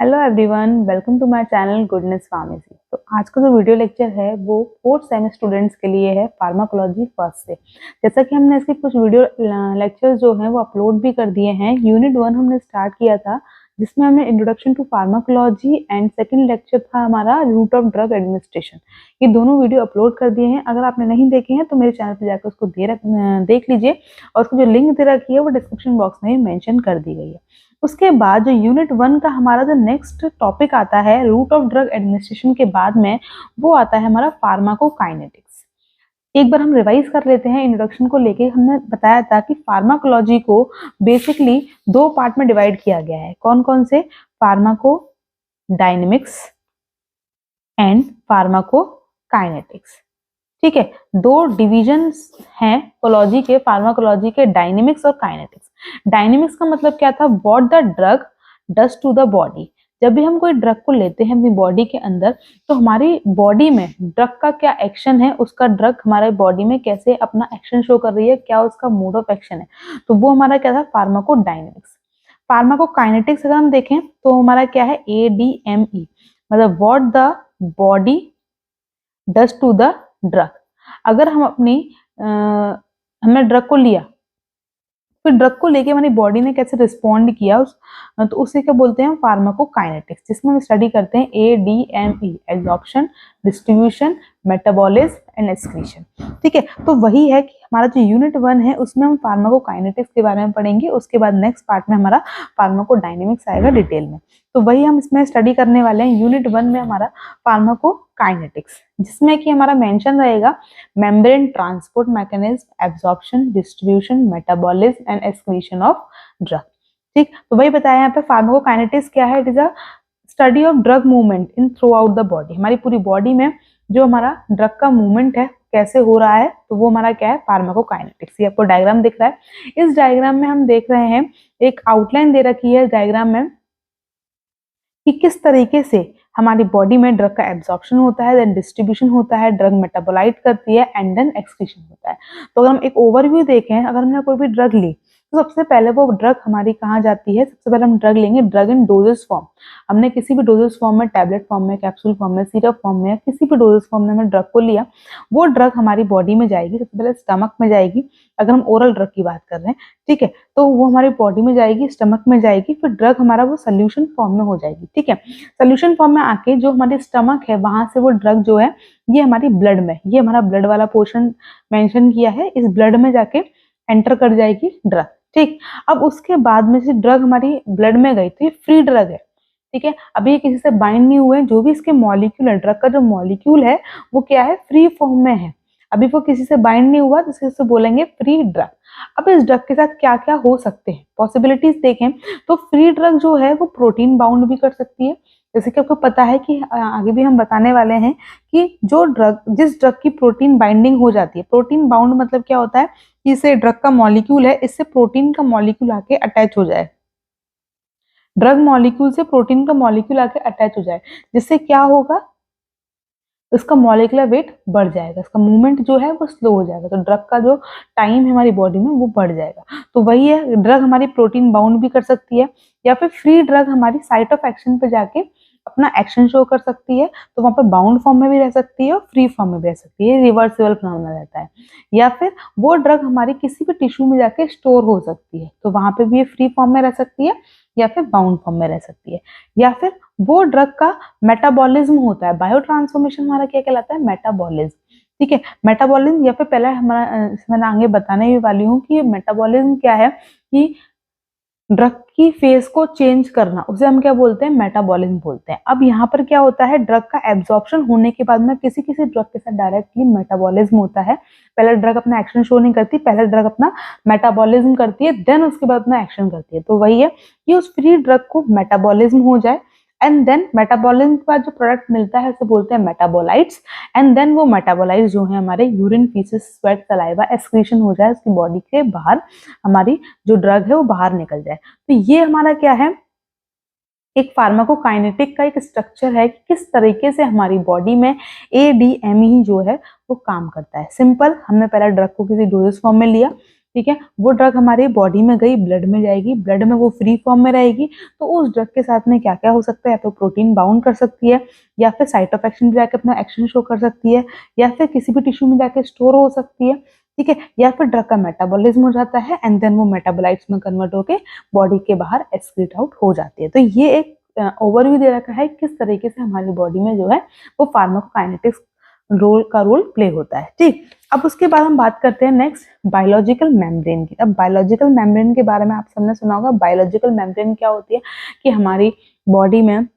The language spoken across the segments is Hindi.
Hello everyone, welcome to my channel goodness pharmacy. तो आज का जो वीडियो लेक्चर है वो फोर्थ सेम स्टूडेंट्स के लिए है, फार्माकोलॉजी फर्स्ट से। जैसा कि हमने इसके कुछ वीडियो लेक्चर्स जो हैं वो अपलोड भी कर दिए हैं। यूनिट 1 हमने स्टार्ट किया था जिसमें हमने introduction to pharmacology and second lecture था हमारा रूट ऑफ ड्रग एडमिनिस्ट्रेशन। ये दोनों वीडियो अपलोड कर दिए हैं। अगर आपने नहीं देखे हैं तो मेरे चैनल पर जाकर उसको देख लीजिए और उसको जो लिंक दे रखी है वो डिस्क्रिप्शन बॉक्स में मेंशन कर दी गई है। उसके बाद जो यूनिट 1 का हमारा जो नेक्स्ट टॉपिक आता है रूट ऑफ ड्रग एडमिनिस्ट्रेशन के बाद में, वो आता है हमारा फार्माकोकाइनेटिक्स। एक बार हम रिवाइज कर लेते हैं इंट्रोडक्शन को लेके। हमने बताया था कि फार्माकोलॉजी को बेसिकली दो पार्ट में डिवाइड किया गया है। कौन कौन से? Pharmaco dynamics and pharmacokinetics. ठीक है, दो डिविजन्स हैं कोलॉजी के, फार्माकोलॉजी के, डायनेमिक्स और काइनेटिक्स। डायनेमिक्स का मतलब क्या था? What the drug does to the body. जब भी हम कोई ड्रग को लेते हैं अपनी बॉडी के अंदर, तो हमारी बॉडी में ड्रग का क्या एक्शन है, उसका ड्रग हमारे बॉडी में कैसे अपना एक्शन शो कर रही है, क्या उसका मोड ऑफ एक्शन है, तो वो हमारा क्या था? फार्माकोडायनेमिक्स। फार्माकोकाइनेटिक्स अगर हम देखें तो हमारा क्या है? ADME, मतलब what the body does to the drug. अगर हम हमने ड्रग को लिया, फिर ड्रग को लेके हमारी बॉडी ने कैसे रिस्पॉन्ड किया तो उसे क्या बोलते हैं? फार्माकोकाइनेटिक्स, जिसमें हम स्टडी करते हैं ADME, absorption, distribution, metabolism and excretion. ठीक है, तो वही है कि हमारा जो यूनिट 1 है उसमें हम फार्माकोकाइनेटिक्स के बारे में पढ़ेंगे। उसके बाद नेक्स्ट पार्ट में हमारा फार्माकोडायनेमिक्स आएगा डिटेल में। तो वही हम इसमें स्टडी करने वाले हैं यूनिट 1 में हमारा फार्माकोकाइनेटिक्स, जिसमें कि हमारा मेंशन रहेगा membrane transport mechanism, absorption, distribution, metabolism and excretion of drug. ठीक, तो वही बताया यहाँ पे फार्माकोकाइनेटिक्स क्या है? It is a study of drug movement in through out the body. हमारी पूरी बॉडी में जो हमारा ड्रग का मूवमेंट है कैसे हो रहा है, तो वो हमारा क्या है? फार्माकोकाइनेटिक्स। ये आपको डायग्राम दिख रहा है। इस डायग्राम में हम देख रहे हैं, एक आउटलाइन दे रखी है डायग्राम में कि किस तरीके से हमारी बॉडी में ड्रग का एब्जॉर्प्शन होता है, देन डिस्ट्रीब्यूशन होता है, ड्रग मेटाबोलाइट करती है एंड देन एक्सक्रीशन होता है। तो अगर हम एक ओवरव्यू देखें, अगर हमने कोई भी ड्रग ली तो सबसे पहले वो ड्रग हमारी कहाँ जाती है? सबसे पहले हम ड्रग लेंगे ड्रग इन डोजेस फॉर्म। हमने किसी भी डोजेस फॉर्म में, टैबलेट फॉर्म में, कैप्सूल फॉर्म में, सिरप फॉर्म में, किसी भी डोजेस फॉर्म में हमने ड्रग को लिया, वो ड्रग हमारी बॉडी में जाएगी। सबसे पहले स्टमक में जाएगी, अगर हम ओरल ड्रग की बात कर रहे हैं। ठीक है, तो वो हमारी बॉडी में जाएगी, स्टमक में जाएगी, फिर ड्रग हमारा वो सोल्यूशन फॉर्म में हो जाएगी। ठीक है, सोल्यूशन फॉर्म में आके जो हमारी स्टमक है वहां से वो ड्रग जो है ये हमारी ब्लड में, ये हमारा ब्लड वाला पोर्शन मेंशन किया है, इस ब्लड में जाके एंटर कर जाएगी ड्रग। ठीक, अब उसके बाद में से ड्रग हमारी ब्लड में गई तो ये फ्री ड्रग है। ठीक है, अभी ये किसी से बाइंड नहीं हुए, जो भी इसके मॉलिक्यूल है, ड्रग का जो मॉलिक्यूल है वो क्या है? फ्री फॉर्म में है। अभी वो किसी से बाइंड नहीं हुआ तो इसे बोलेंगे फ्री ड्रग। अब इस ड्रग के साथ क्या क्या हो सकते हैं, पॉसिबिलिटीज देखें तो फ्री ड्रग जो है वो प्रोटीन बाउंड भी कर सकती है। जैसे कि आपको पता है कि आगे भी हम बताने वाले हैं कि जो ड्रग, जिस ड्रग की प्रोटीन बाइंडिंग हो जाती है, प्रोटीन बाउंड मतलब क्या होता है कि इसे ड्रग का मॉलिक्यूल है, इससे प्रोटीन का मॉलिक्यूल आके अटैच हो जाए, ड्रग मॉलिक्यूल से प्रोटीन का मॉलिक्यूल आके अटैच हो जाए, जिससे क्या होगा? इसका मॉलिक्यूलर वेट बढ़ जाएगा, इसका मूवमेंट जो है वो स्लो हो जाएगा, तो ड्रग का जो टाइम है हमारी बॉडी में वो बढ़ जाएगा। तो वही है, ड्रग हमारी प्रोटीन बाउंड भी कर सकती है, या फिर फ्री ड्रग हमारी साइट ऑफ एक्शन पे जाके अपना एक्शन शो कर सकती है, तो वहां पे बाउंड फॉर्म में भी रह सकती है और फ्री फॉर्म में भी रह सकती है, रिवर्सिबल फिनोमेना रहता है। या फिर वो ड्रग हमारी किसी भी टिश्यू में जाके स्टोर हो सकती है, तो वहां पे भी ये फ्री फॉर्म में रह सकती है या फिर बाउंड फॉर्म में रह सकती है। या फिर वो ड्रग का मेटाबॉलिज्म होता है, बायो ट्रांसफॉर्मेशन हमारा क्या कहलाता है? मेटाबॉलिज्म। ठीक है, मेटाबॉलिज्म, या फिर पहले हमारा मैं आगे बताने भी वाली हूँ कि मेटाबॉलिज्म क्या है, कि ड्रग की फेज को चेंज करना, उसे हम क्या बोलते हैं? मेटाबॉलिज्म बोलते हैं। अब यहाँ पर क्या होता है, ड्रग का एब्जॉर्प्शन होने के बाद में किसी किसी ड्रग के साथ डायरेक्टली मेटाबॉलिज्म होता है। पहले ड्रग अपना एक्शन शो नहीं करती, पहले ड्रग अपना मेटाबॉलिज्म करती है, देन उसके बाद अपना एक्शन करती है। तो वही है कि उस फ्री ड्रग को मेटाबॉलिज्म हो जाए, एंड देन मेटाबॉलिज्म के बाद जो प्रोडक्ट मिलता है उसे बोलते हैं मेटाबोलाइट्स, एंड देन वो मेटाबोलाइट्स जो है हमारे urine, faeces, sweat, saliva, excretion हो जाए उसकी बॉडी के बाहर, हमारी जो ड्रग है वो बाहर निकल जाए। तो ये हमारा क्या है? एक फार्माकोकाइनेटिक का एक स्ट्रक्चर है कि किस तरीके से हमारी बॉडी में ADME जो है वो काम करता है। सिंपल, हमने पहले ड्रग को किसी डोजेस फॉर्म में लिया, ठीक है, वो ड्रग हमारी बॉडी में गई, ब्लड में जाएगी, ब्लड में वो फ्री फॉर्म में रहेगी, तो उस ड्रग के साथ में क्या क्या हो सकता है, या तो प्रोटीन बाउंड कर सकती है, या फिर साइट ऑफ एक्शन भी जाके अपना एक्शन शो कर सकती है, या फिर किसी भी टिश्यू में जाके स्टोर हो सकती है, ठीक है, या फिर ड्रग का मेटाबॉलिज्म हो जाता है एंड देन वो मेटाबोलाइट्स में कन्वर्ट होके बॉडी के बाहर एक्सक्रीट आउट हो जाती है। तो ये एक ओवरव्यू दे रखा है किस तरीके से हमारी बॉडी में जो है वो फार्माकोकाइनेटिक्स रोल प्ले होता है। ठीक, अब उसके बाद हम बात करते हैं नेक्स्ट बायोलॉजिकल मेम्ब्रेन की। अब बायोलॉजिकल मेम्ब्रेन के बारे में आप सबने सुना होगा। बायोलॉजिकल मेम्ब्रेन क्या होती है कि हमारी बॉडी में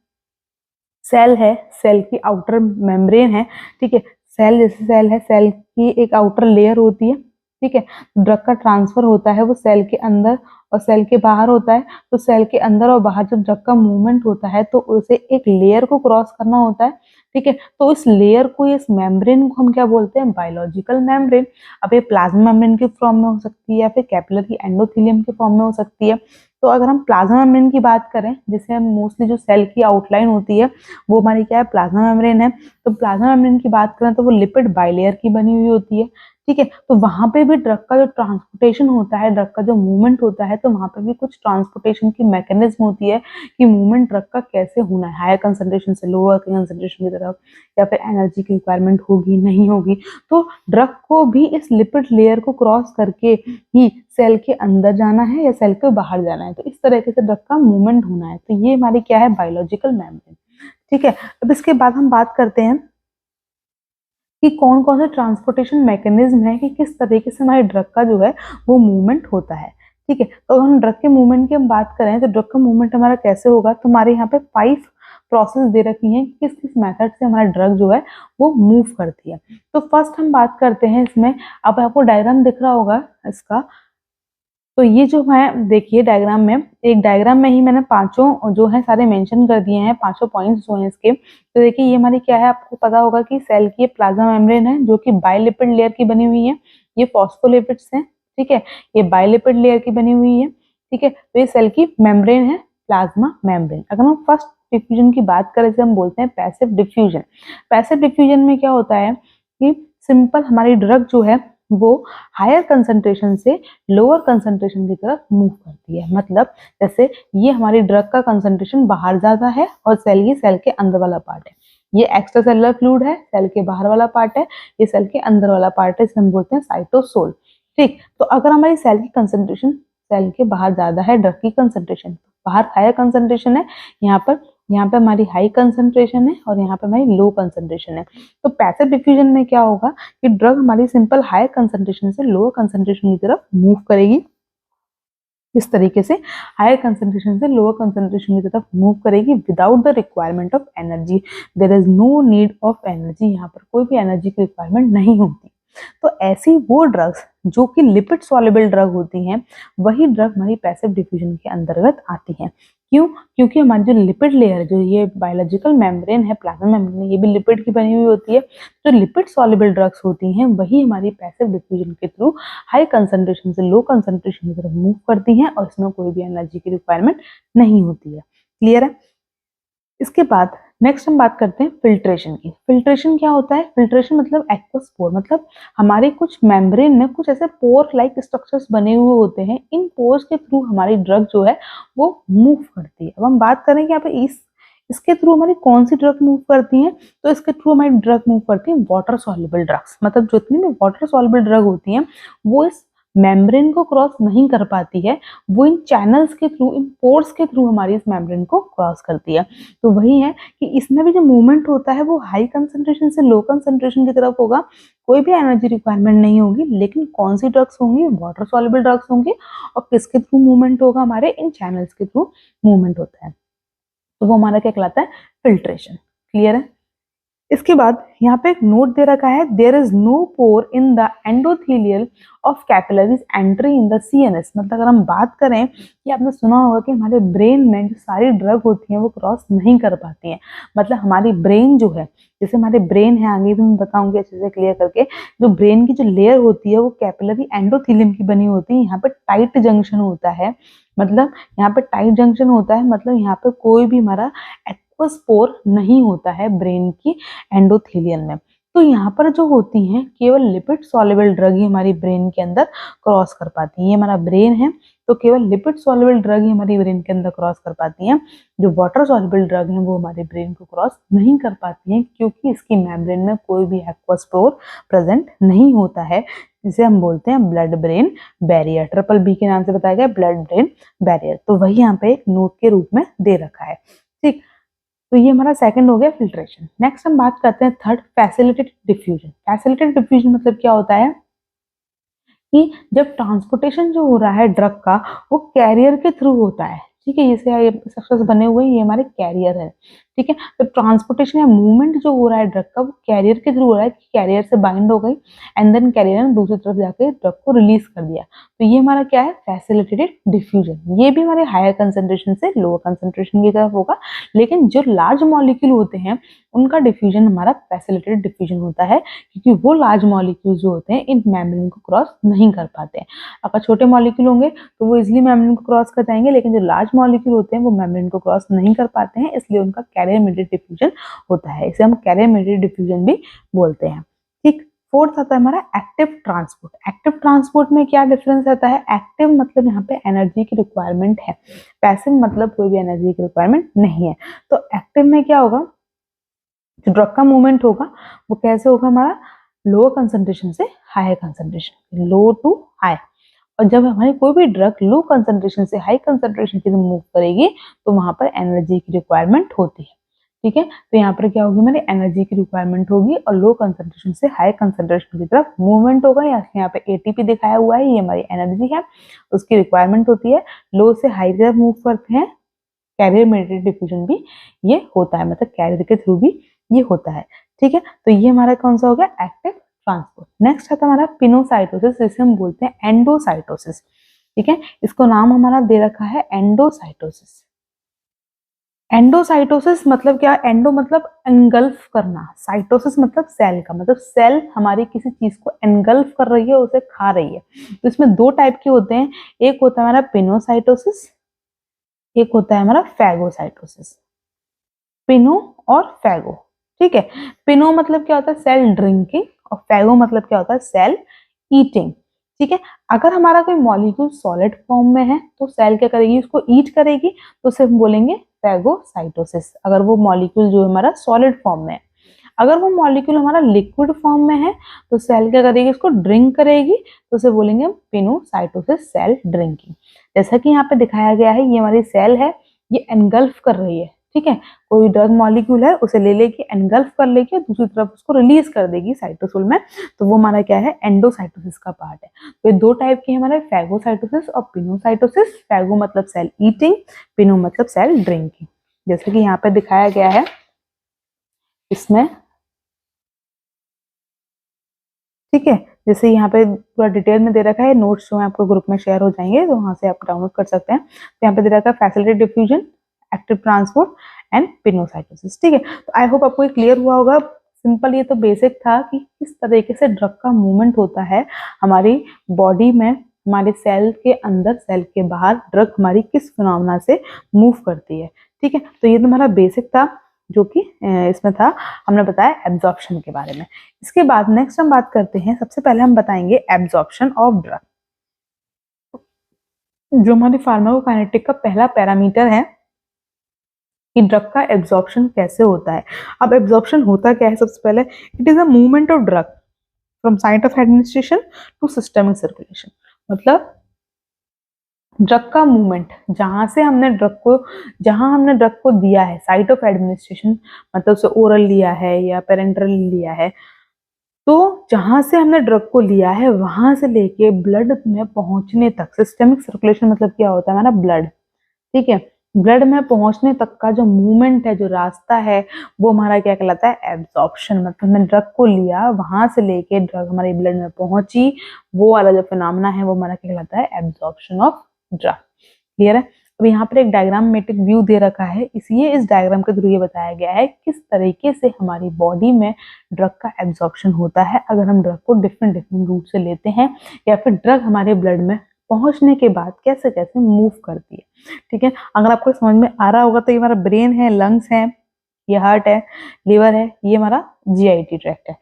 सेल है, सेल की आउटर मेम्ब्रेन है, ठीक है, सेल जैसे सेल है, सेल की एक आउटर लेयर होती है, ठीक है, ड्रग का ट्रांसफर होता है वो सेल के अंदर और सेल के बाहर होता है। तो सेल के अंदर और बाहर जब ड्रग का मूवमेंट होता है तो उसे एक लेयर को क्रॉस करना होता है, ठीक है, तो इस लेयर को, इस मेम्ब्रेन को हम क्या बोलते हैं, बायोलॉजिकल मेम्ब्रेन। अब ये प्लाज्मा मेम्ब्रेन के फॉर्म में हो सकती है या फिर कैपिलरी एंडोथेलियम के फॉर्म में हो सकती है। तो अगर हम प्लाज्मा मेम्ब्रेन की बात करें, जिसे हम मोस्टली जो सेल की आउटलाइन होती है वो हमारी क्या है, प्लाज्मा मेम्ब्रेन है। तो प्लाज्मा मेम्ब्रेन की बात करें तो वो लिपिड बाइलेयर की बनी हुई होती है, ठीक है, तो वहां पे भी ड्रग का जो ट्रांसपोर्टेशन होता है, ड्रग का जो मूवमेंट होता है, तो वहां पे भी कुछ ट्रांसपोर्टेशन की मैकेनिज्म होती है कि मूवमेंट ड्रग का कैसे होना है, हायर कंसंट्रेशन से लोअर कंसंट्रेशन की तरफ, या फिर एनर्जी की रिक्वायरमेंट होगी नहीं होगी। तो ड्रग को भी इस लिपिड लेयर को क्रॉस करके ही सेल के अंदर जाना है या सेल के बाहर जाना है, तो इस तरीके से ड्रग का मूवमेंट होना है। तो ये हमारी क्या है, बायोलॉजिकल मेम्ब्रेन, ठीक है। अब इसके बाद हम बात करते हैं कि कौन कौन से ट्रांसपोर्टेशन मैकेनिज्म है कि किस तरीके से हमारे ड्रग का जो है वो मूवमेंट होता है, ठीक है। तो अगर हम ड्रग के मूवमेंट की हम बात करें तो ड्रग का मूवमेंट हमारा कैसे होगा, तो हमारे यहाँ पे 5 प्रोसेस दे रखी हैं किस किस मेथड से हमारा ड्रग जो है वो मूव करती है। तो फर्स्ट हम बात करते हैं इसमें, अब आपको डायग्राम दिख रहा होगा इसका, तो ये जो है देखिए डायग्राम में, एक डायग्राम में ही मैंने पांचों जो है सारे मेंशन कर दिए हैं, पांचों पॉइंट्स जो हैं इसके। तो देखिए ये हमारी क्या है, आपको पता होगा कि सेल की प्लाज्मा मेम्ब्रेन है जो कि बाइलिपिड लेयर की बनी हुई है, ये फॉस्फोलिपिड्स हैं, ठीक है, ये बाइलिपिड लेयर की बनी हुई है, ठीक है। तो ये सेल की मेम्ब्रेन है, प्लाज्मा मेम्ब्रेन। अगर हम फर्स्ट डिफ्यूजन की बात करें, इसे हम बोलते हैं पैसिव डिफ्यूजन। पैसिव डिफ्यूजन में क्या होता है कि सिंपल हमारी ड्रग जो है वो हायर कंसंट्रेशन से लोअर कंसंट्रेशन की तरफ मूव करती है। मतलब जैसे ये हमारी ड्रग का कंसंट्रेशन बाहर ज्यादा है और सेल के अंदर वाला पार्ट है, ये एक्स्ट्रा सेलुलर फ्लूइड है, सेल के बाहर वाला पार्ट है, ये सेल के अंदर वाला पार्ट है, इसे हम बोलते हैं साइटोसोल, ठीक। तो अगर हमारी सेल की कंसंट्रेशन सेल के बाहर ज्यादा है, ड्रग की कंसंट्रेशन बाहर हायर कंसंट्रेशन है, यहाँ पे हमारी हाई कंसंट्रेशन है और यहाँ पे हमारी लो कंसंट्रेशन है। तो पैसिव डिफ्यूजन में क्या होगा कि ड्रग हमारी सिंपल हायर कंसंट्रेशन से लोअर कंसंट्रेशन की तरफ मूव करेगी, इस तरीके से हायर कंसंट्रेशन से लोअर कंसंट्रेशन की तरफ मूव करेगी without the requirement of energy. There is no need of energy, यहाँ पर कोई भी एनर्जी की रिक्वायरमेंट नहीं होती। तो ऐसी वो ड्रग्स जो कि लिपिड सॉल्युबल ड्रग होती हैं, वही ड्रग हमारी पैसिव डिफ्यूजन के अंतर्गत आती हैं। क्यों? क्योंकि हमारी जो लिपिड लेयर है, जो ये बायोलॉजिकल मेम्ब्रेन है, प्लाज्मा मेम्ब्रेन, ये भी लिपिड की बनी हुई होती है। जो लिपिड सॉल्युबल ड्रग्स होती हैं वही हमारी पैसिव डिफ्यूजन के थ्रू हाई कंसंट्रेशन से लो कंसंट्रेशन की तरफ मूव करती हैं और इसमें कोई भी एनर्जी की रिक्वायरमेंट नहीं होती है। क्लियर है? इसके बाद नेक्स्ट हम बात करते हैं फिल्ट्रेशन की। फिल्ट्रेशन क्या होता है? फिल्ट्रेशन मतलब एक्वस पोर, मतलब हमारे कुछ मेम्ब्रेन में कुछ ऐसे पोर लाइक स्ट्रक्चर्स बने हुए होते हैं, इन पोर्स के थ्रू हमारी ड्रग जो है वो मूव करती है। अब हम बात करें कि यहाँ पे इसके थ्रू हमारी कौन सी ड्रग मूव करती है, तो इसके थ्रू हमारी ड्रग मूव करती है वाटर सॉल्युबल ड्रग्स। मतलब जितनी भी वाटर सॉल्युबल ड्रग होती हैं वो इस मेम्ब्रेन को क्रॉस नहीं कर पाती है, वो इन चैनल्स के थ्रू, इन पोर्स के थ्रू हमारी इस मेम्ब्रेन को क्रॉस करती है। तो वही है कि इसमें भी जो मूवमेंट होता है वो हाई कंसंट्रेशन से लो कंसंट्रेशन की तरफ होगा, कोई भी एनर्जी रिक्वायरमेंट नहीं होगी, लेकिन कौन सी ड्रग्स होंगी? वाटर सॉल्युबल ड्रग्स होंगी। और किसके थ्रू मूवमेंट होगा? हमारे इन चैनल्स के थ्रू मूवमेंट होता है, तो वो हमारा क्या कहलाता है? फिल्ट्रेशन। क्लियर है? इसके बाद यहाँ पे एक नोट दे रखा है, there is no pore in the endothelial of capillaries entry in the CNS. मतलब अगर हम बात करें कि आपने सुना होगा कि हमारे ब्रेन में जो सारी ड्रग होती हैं वो क्रॉस नहीं कर पाती हैं। मतलब हमारी ब्रेन जो है, जैसे हमारे ब्रेन है, आगे भी मैं बताऊंगी अच्छे से क्लियर करके, जो ब्रेन की जो लेयर होती है वो कैपिलरी एंडोथेलियम की बनी होती है। यहाँ पे टाइट जंक्शन होता है, मतलब यहाँ पे टाइट जंक्शन होता है, मतलब यहाँ पे कोई भी हमारा एक्वस पोर नहीं होता है ब्रेन की एंडोथेलियम में। तो यहाँ पर जो होती हैं केवल लिपिड सॉल्युबल ड्रग ही हमारी ब्रेन के अंदर क्रॉस कर पाती हैं। ये हमारा ब्रेन है तो केवल लिपिड सॉल्युबल ड्रग ही हमारी ब्रेन के अंदर क्रॉस कर पाती हैं। जो वाटर सॉल्युबल ड्रग हैं वो हमारे ब्रेन को क्रॉस नहीं कर पाती हैं, क्योंकि इसकी मेम्ब्रेन में कोई भी एक्वस पोर प्रेजेंट नहीं होता है, जिसे हम बोलते हैं blood brain barrier. Triple B के नाम से बताया गया ब्लड ब्रेन बैरियर। तो वही यहाँ पे एक नोट के रूप में दे रखा है। ठीक, तो ये हमारा सेकंड हो गया फिल्ट्रेशन। नेक्स्ट हम बात करते हैं third, facilitated diffusion. Facilitated diffusion मतलब क्या होता है कि जब ट्रांसपोर्टेशन जो हो रहा है ड्रग का वो कैरियर के थ्रू होता है। ठीक है, जैसे ये स्ट्रक्चर्स बने हुए हैं, ये हमारे कैरियर है। ठीक है, तो ट्रांसपोर्टेशन या मूवमेंट जो हो रहा है ड्रग का वो कैरियर के थ्रू हो रहा है, कि कैरियर से बाइंड हो गई एंड देन कैरियर ने दूसरी तरफ जाके ड्रग को रिलीज कर दिया। तो ये हमारा क्या है, फैसिलिटेटेड डिफ्यूजन। ये भी हमारे हायर कंसेंट्रेशन से लोअर कंसेंट्रेशन की तरफ होगा, लेकिन जो लार्ज मॉलिक्यूल होते हैं उनका डिफ्यूजन हमारा फैसिलिटेटेड डिफ्यूजन होता है, क्योंकि वो लार्ज मॉलिक्यूल जो होते हैं इन मेम्ब्रेन को क्रॉस नहीं कर पाते हैं। अगर छोटे मॉलिक्यूल होंगे तो वो इजिली मेम्ब्रेन को क्रॉस कर जाएंगे, लेकिन जो लार्ज मॉलिक्यूल होते हैं वो मेम्ब्रेन को क्रॉस नहीं कर पाते हैं, इसलिए उनका कैरियर मीडिएटेड डिफ्यूजन होता है। इसे हम कैरियर मीडिएटेड डिफ्यूजन भी बोलते हैं। ठीक, फोर्थ आता है हमारा एक्टिव ट्रांसपोर्ट। एक्टिव ट्रांसपोर्ट में क्या डिफरेंस रहता है? एक्टिव मतलब यहाँ पे एनर्जी की रिक्वायरमेंट है, पैसिव मतलब कोई भी एनर्जी की रिक्वायरमेंट नहीं है। तो एक्टिव में क्या होगा, जो ड्रग का मूवमेंट होगा वो कैसे होगा, हमारा लोअर कंसंट्रेशन से higher concentration, low to high. और जब हमारी कोई भी ड्रग लो कंसंट्रेशन से हाई कंसंट्रेशन की मूव करेगी तो वहां पर एनर्जी की रिक्वायरमेंट होती है। ठीक है, तो यहाँ पर क्या होगी, हमारी एनर्जी की रिक्वायरमेंट होगी और लो कंसंट्रेशन से हाई कंसंट्रेशन की तरफ मूवमेंट होगा। यहाँ पे एटीपी दिखाया हुआ है, ये हमारी एनर्जी है, उसकी रिक्वायरमेंट होती है। लो से हाई की तरफ मूव करते हैं, कैरियर मीडिएटेड डिफ्यूजन भी ये होता है, मतलब कैरियर के थ्रू भी ये होता है। ठीक है, तो ये हमारा कौन सा हो गया, एक्टिव ट्रांसपोर्ट। नेक्स्ट आता है हमारा पिनोसाइटोसिस, जिसे हम बोलते हैं एंडोसाइटोसिस। ठीक है, इसको नाम हमारा दे रखा है एंडोसाइटोसिस। एंडोसाइटोसिस मतलब क्या, एंडो मतलब एंगल्फ करना, साइटोसिस मतलब सेल का, मतलब सेल हमारी किसी चीज को एंगल्फ कर रही है, उसे खा रही है। तो इसमें दो टाइप के होते हैं, एक होता है हमारा पिनोसाइटोसिस, एक होता है हमारा फैगोसाइटोसिस। पिनो और फैगो। ठीक है, पिनो मतलब क्या होता है, सेल ड्रिंकिंग, और फैगो मतलब क्या होता है, सेल ईटिंग। ठीक है, अगर हमारा कोई मॉलिक्यूल सॉलिड फॉर्म में है तो सेल क्या करेगी, उसको ईट करेगी, तो उसे हम बोलेंगे फैगोसाइटोसिस, अगर वो मॉलिक्यूल जो हमारा सॉलिड फॉर्म में है। अगर वो मॉलिक्यूल हमारा लिक्विड फॉर्म में है तो सेल क्या करेगी, उसको ड्रिंक करेगी, तो उसे बोलेंगे हम पिनोसाइटोसिस, सेल ड्रिंकिंग। जैसा कि यहाँ पे दिखाया गया है, ये हमारी सेल है, ये एनगल्फ कर रही है। ठीक है, कोई ड्रग मॉलिक्यूल है उसे ले लेगी, एनगल्फ कर लेगी और दूसरी तरफ उसको रिलीज कर देगी साइटोसोल में, तो वो हमारा क्या है, एंडोसाइटोसिस का पार्ट है। तो ये दो टाइप के हमारे फैगोसाइटोसिस और पिनोसाइटोसिस। फैगो मतलब सेल ईटिंग, पिनो मतलब सेल ड्रिंकिंग, जैसे कि यहाँ पे दिखाया गया है इसमें। ठीक है, जैसे यहाँ पे पूरा डिटेल में दे रखा है, नोट्स जो है आपको ग्रुप में शेयर हो जाएंगे, तो वहां से आप डाउनलोड कर सकते हैं। तो यहाँ पे दे रखा है facilitated diffusion, active transport and pinocytosis. ठीक है, तो आई होप आपको ये क्लियर हुआ होगा। सिंपल, ये तो बेसिक था कि किस तरीके से ड्रग का मूवमेंट होता है हमारी बॉडी में, हमारे सेल के अंदर, सेल के बाहर ड्रग हमारी किस फिनोमेना से मूव करती है। ठीक है, तो ये तो हमारा बेसिक था जो कि इसमें था, हमने बताया एब्जॉर्प्शन के बारे में। इसके बाद नेक्स्ट हम बात करते हैं, सबसे पहले हम बताएंगे एब्जॉर्प्शन ऑफ ड्रग, जो हमारी फार्माकोकाइनेटिक का पहला पैरामीटर है कि ड्रग का एब्जॉर्प्शन कैसे होता है। अब एब्जॉर्प्शन होता क्या है, सबसे पहले it is a movement of drug from site of administration to systemic circulation. मतलब ड्रग का मूवमेंट, जहां हमने ड्रग को दिया है, साइट ऑफ एडमिनिस्ट्रेशन मतलब उसे ओरल लिया है या पेरेंटरल लिया है, तो जहां से हमने ड्रग को लिया है वहां से लेके ब्लड में पहुंचने तक, सिस्टमिक सर्कुलेशन मतलब क्या होता है, हमारा ब्लड। ठीक है, ब्लड में पहुंचने तक का जो मूवमेंट है, जो रास्ता है, वो हमारा क्या कहलाता है, एब्जॉर्प्शन। मतलब हमने ड्रग को लिया, वहां से लेके ड्रग हमारे ब्लड में पहुंची, वो वाला जो फिनोमेना है वो हमारा क्या कहलाता है, एब्जॉर्प्शन ऑफ ड्रग। क्लियर है? अब यहाँ पर एक डायग्रामेटिक व्यू दे रखा है, इसलिए इस डायग्राम के थ्रू ये बताया गया है किस तरीके से हमारी बॉडी में ड्रग का एब्जॉर्प्शन होता है अगर हम ड्रग को डिफरेंट रूट से लेते हैं, या फिर ड्रग हमारे ब्लड में पहुंचने के बाद कैसे कैसे मूव करती है। ठीक है, अगर आपको समझ में आ रहा होगा तो ये हमारा ब्रेन है, लंग्स है, ये हार्ट है, लिवर है, ये हमारा जीआईटी ट्रैक्ट है।